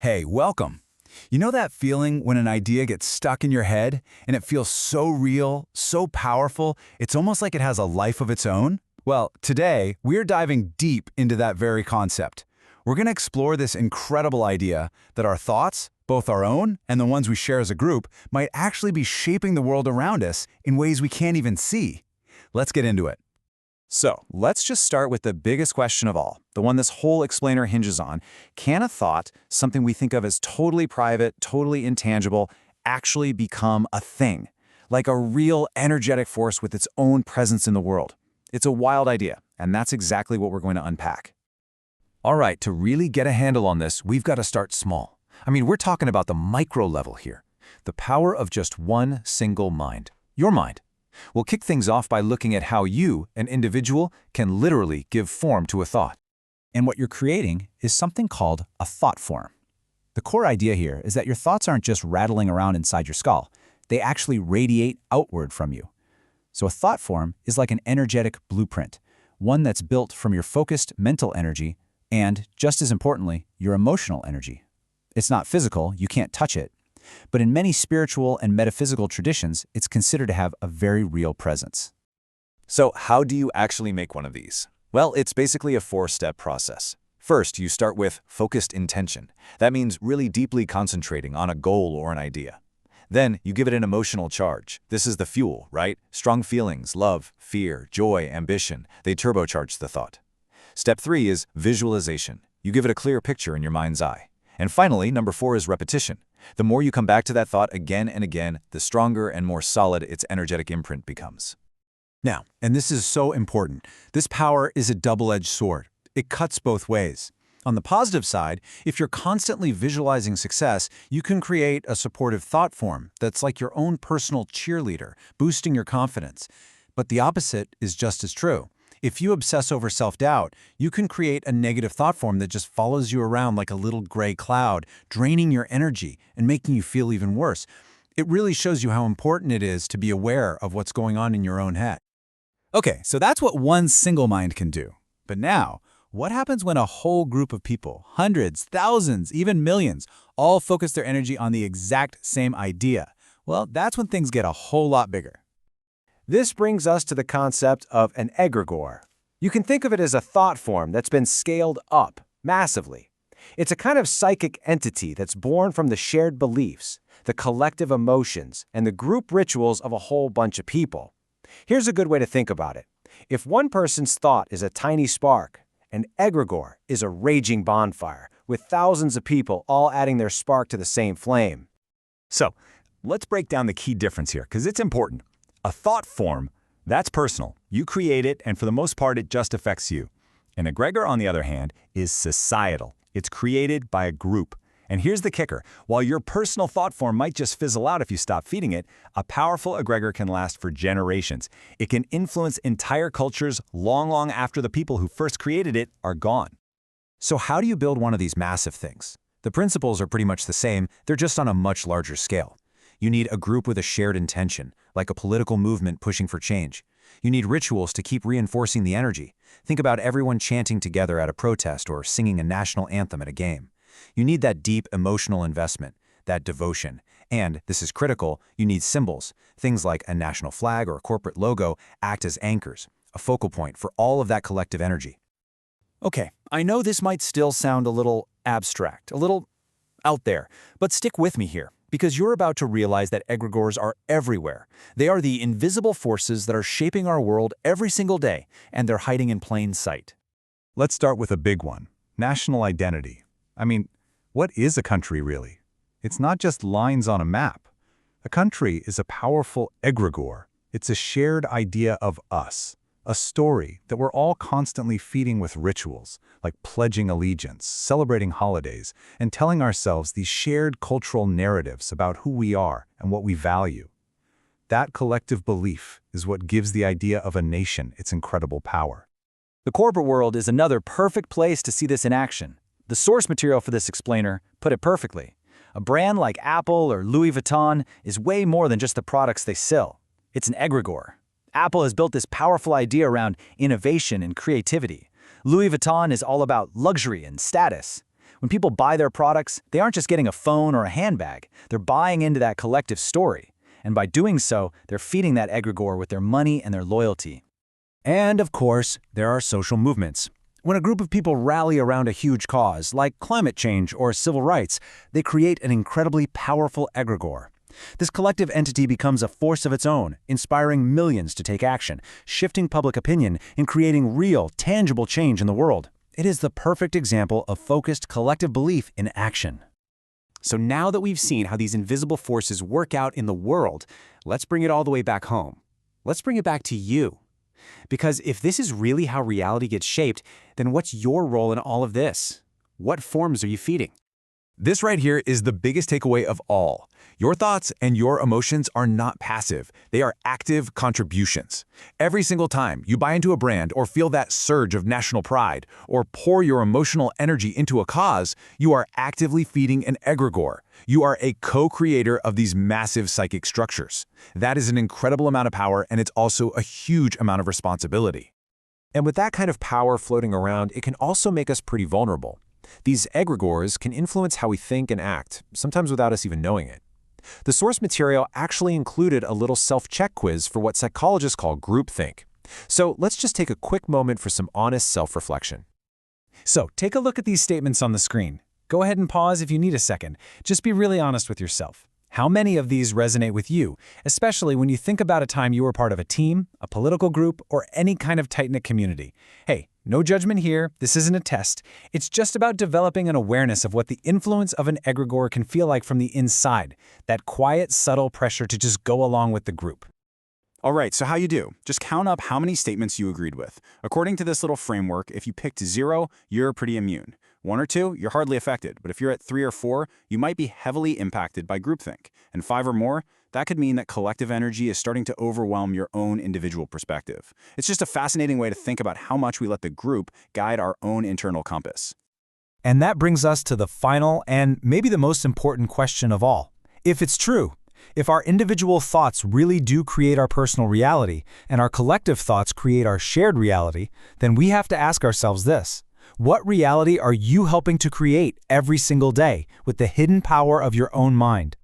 Hey, welcome. You know that feeling when an idea gets stuck in your head and it feels so real, so powerful, it's almost like it has a life of its own? Well, today, we're diving deep into that very concept. We're going to explore this incredible idea that our thoughts, both our own and the ones we share as a group, might actually be shaping the world around us in ways we can't even see. Let's get into it. So let's just start with the biggest question of all, the one this whole explainer hinges on. Can a thought, something we think of as totally private, totally intangible, actually become a thing? Like a real energetic force with its own presence in the world? It's a wild idea, and that's exactly what we're going to unpack. All right, to really get a handle on this, we've got to start small. We're talking about the micro level here. The power of just one single mind, your mind. We'll kick things off by looking at how you, an individual, can literally give form to a thought. And what you're creating is something called a thought form. The core idea here is that your thoughts aren't just rattling around inside your skull. They actually radiate outward from you. So a thought form is like an energetic blueprint, one that's built from your focused mental energy and, just as importantly, your emotional energy. It's not physical, you can't touch it. But in many spiritual and metaphysical traditions, it's considered to have a very real presence. So how do you actually make one of these? Well, it's basically a four-step process. First, you start with focused intention. That means really deeply concentrating on a goal or an idea. Then you give it an emotional charge. This is the fuel, right? Strong feelings, love, fear, joy, ambition, they turbocharge the thought. Step 3 is visualization. You give it a clear picture in your mind's eye. And finally, number 4 is repetition. The more you come back to that thought again and again, the stronger and more solid its energetic imprint becomes. Now, and this is so important, this power is a double-edged sword. It cuts both ways. On the positive side, if you're constantly visualizing success, you can create a supportive thought form that's like your own personal cheerleader, boosting your confidence. But the opposite is just as true. If you obsess over self-doubt, you can create a negative thought form that just follows you around like a little gray cloud, draining your energy and making you feel even worse. It really shows you how important it is to be aware of what's going on in your own head. Okay, so that's what one single mind can do. But now, what happens when a whole group of people, hundreds, thousands, even millions, all focus their energy on the exact same idea? Well, that's when things get a whole lot bigger. This brings us to the concept of an egregore. You can think of it as a thought form that's been scaled up massively. It's a kind of psychic entity that's born from the shared beliefs, the collective emotions, and the group rituals of a whole bunch of people. Here's a good way to think about it. If one person's thought is a tiny spark, an egregore is a raging bonfire, with thousands of people all adding their spark to the same flame. So, let's break down the key difference here, because it's important. A thought form, that's personal. You create it, and for the most part, it just affects you. An egregore, on the other hand, is societal. It's created by a group. And here's the kicker. While your personal thought form might just fizzle out if you stop feeding it, a powerful egregore can last for generations. It can influence entire cultures long after the people who first created it are gone. So how do you build one of these massive things? The principles are pretty much the same, they're just on a much larger scale. You need a group with a shared intention, like a political movement pushing for change. You need rituals to keep reinforcing the energy. Think about everyone chanting together at a protest or singing a national anthem at a game. You need that deep emotional investment, that devotion. And, this is critical, you need symbols. Things like a national flag or a corporate logo act as anchors, a focal point for all of that collective energy. Okay, I know this might still sound a little abstract, a little out there, but stick with me here. Because you're about to realize that egregores are everywhere. They are the invisible forces that are shaping our world every single day, and they're hiding in plain sight. Let's start with a big one, national identity. What is a country really? It's not just lines on a map. A country is a powerful egregore. It's a shared idea of us, a story that we're all constantly feeding with rituals, like pledging allegiance, celebrating holidays, and telling ourselves these shared cultural narratives about who we are and what we value. That collective belief is what gives the idea of a nation its incredible power. The corporate world is another perfect place to see this in action. The source material for this explainer put it perfectly. A brand like Apple or Louis Vuitton is way more than just the products they sell. It's an egregore. Apple has built this powerful idea around innovation and creativity. Louis Vuitton is all about luxury and status. When people buy their products, they aren't just getting a phone or a handbag. They're buying into that collective story. And by doing so, they're feeding that egregore with their money and their loyalty. And of course, there are social movements. When a group of people rally around a huge cause, like climate change or civil rights, they create an incredibly powerful egregore. This collective entity becomes a force of its own, inspiring millions to take action, shifting public opinion, and creating real, tangible change in the world. It is the perfect example of focused collective belief in action. So now that we've seen how these invisible forces work out in the world, let's bring it all the way back home. Let's bring it back to you. Because if this is really how reality gets shaped, then what's your role in all of this? What forms are you feeding? This right here is the biggest takeaway of all. Your thoughts and your emotions are not passive. They are active contributions. Every single time you buy into a brand or feel that surge of national pride or pour your emotional energy into a cause, you are actively feeding an egregore. You are a co-creator of these massive psychic structures. That is an incredible amount of power, and it's also a huge amount of responsibility. And with that kind of power floating around, it can also make us pretty vulnerable. These egregores can influence how we think and act, sometimes without us even knowing it. The source material actually included a little self-check quiz for what psychologists call groupthink. So let's just take a quick moment for some honest self-reflection. So take a look at these statements on the screen. Go ahead and pause if you need a second. Just be really honest with yourself. How many of these resonate with you, especially when you think about a time you were part of a team, a political group, or any kind of tight-knit community? Hey, no judgment here. This isn't a test. It's just about developing an awareness of what the influence of an egregore can feel like from the inside, that quiet, subtle pressure to just go along with the group. All right, so how you do? Just count up how many statements you agreed with. According to this little framework, if you picked 0, you're pretty immune. 1 or 2, you're hardly affected, but if you're at 3 or 4, you might be heavily impacted by groupthink. And 5 or more, that could mean that collective energy is starting to overwhelm your own individual perspective. It's just a fascinating way to think about how much we let the group guide our own internal compass. And that brings us to the final and maybe the most important question of all. If it's true, if our individual thoughts really do create our personal reality, and our collective thoughts create our shared reality, then we have to ask ourselves this. What reality are you helping to create every single day with the hidden power of your own mind?